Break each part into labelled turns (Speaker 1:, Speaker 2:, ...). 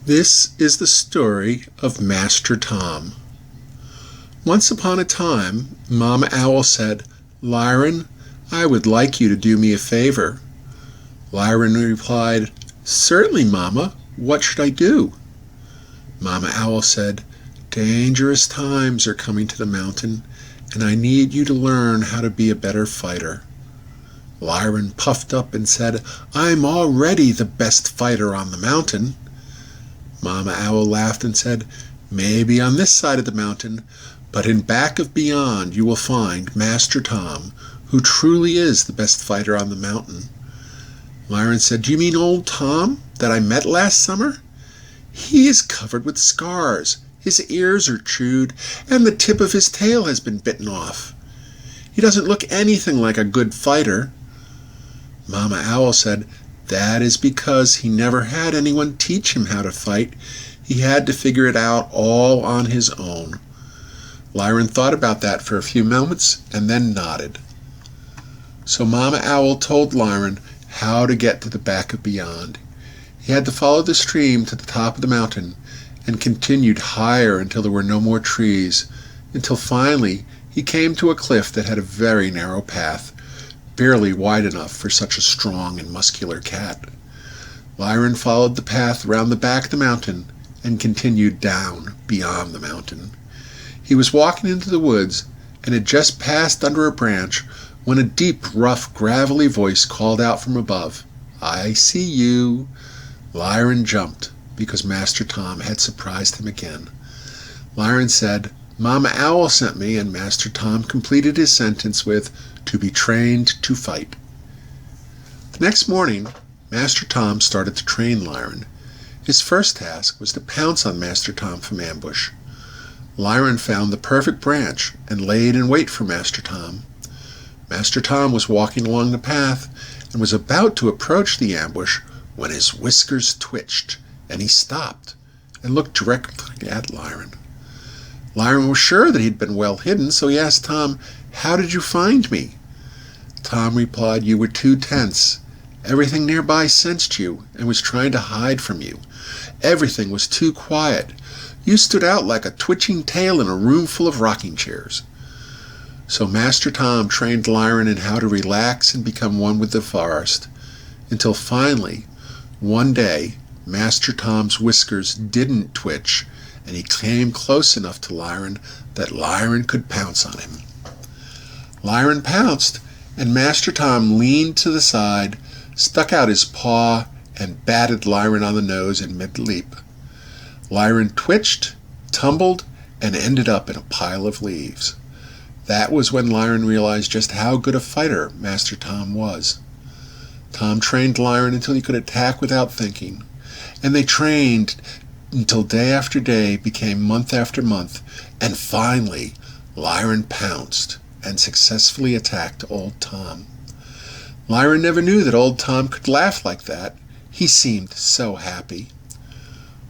Speaker 1: This is the story of Master Tom. Once upon a time, Mama Owl said, "Lyron, I would like you to do me a favor." Lyron replied, "Certainly, Mama. What should I do?" Mama Owl said, "Dangerous times are coming to the mountain, and I need you to learn how to be a better fighter." Lyron puffed up and said, "I'm already the best fighter on the mountain." Mama Owl laughed and said, "Maybe on this side of the mountain, but in back of beyond you will find Master Tom, who truly is the best fighter on the mountain." Lyron said, "Do you mean old Tom that I met last summer? He is covered with scars, his ears are chewed, and the tip of his tail has been bitten off. He doesn't look anything like a good fighter." Mama Owl said, "That is because he never had anyone teach him how to fight. He had to figure it out all on his own." Lyron thought about that for a few moments and then nodded. So Mama Owl told Lyron how to get to the back of beyond. He had to follow the stream to the top of the mountain and continued higher until there were no more trees, until finally he came to a cliff that had a very narrow path, barely wide enough for such a strong and muscular cat. Lyron followed the path round the back of the mountain and continued down beyond the mountain. He was walking into the woods and had just passed under a branch when a deep, rough, gravelly voice called out from above, "I see you." Lyron jumped because Master Tom had surprised him again. Lyron said, "Mama Owl sent me," and Master Tom completed his sentence with, "to be trained to fight." The next morning, Master Tom started to train Lyron. His first task was to pounce on Master Tom from ambush. Lyron found the perfect branch and laid in wait for Master Tom. Master Tom was walking along the path and was about to approach the ambush when his whiskers twitched and he stopped and looked directly at Lyron. Lyron was sure that he'd been well hidden, so he asked Tom, "How did you find me?" Tom replied, "You were too tense. Everything nearby sensed you and was trying to hide from you. Everything was too quiet. You stood out like a twitching tail in a room full of rocking chairs." So Master Tom trained Lyron in how to relax and become one with the forest, until finally, one day, Master Tom's whiskers didn't twitch, and he came close enough to Lyron that Lyron could pounce on him. Lyron pounced, and Master Tom leaned to the side, stuck out his paw, and batted Lyron on the nose in mid-leap. Lyron twitched, tumbled, and ended up in a pile of leaves. That was when Lyron realized just how good a fighter Master Tom was. Tom trained Lyron until he could attack without thinking, and they trained until day after day became month after month, and finally Lyron pounced and successfully attacked old Tom. Lyron never knew that old Tom could laugh like that. He seemed so happy.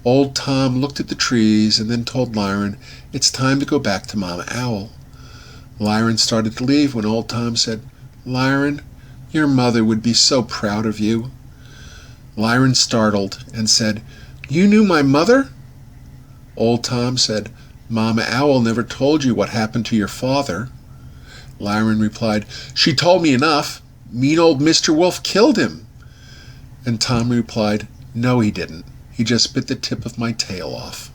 Speaker 1: Old Tom looked at the trees and then told Lyron it's time to go back to Mama Owl. Lyron started to leave when old Tom said, "Lyron, your mother would be so proud of you." Lyron startled and said, "You knew my mother?" Old Tom said, "Mama Owl never told you what happened to your father." Lyron replied, "She told me enough. Mean old Mr. Wolf killed him." And Tom replied, "No, he didn't. He just bit the tip of my tail off."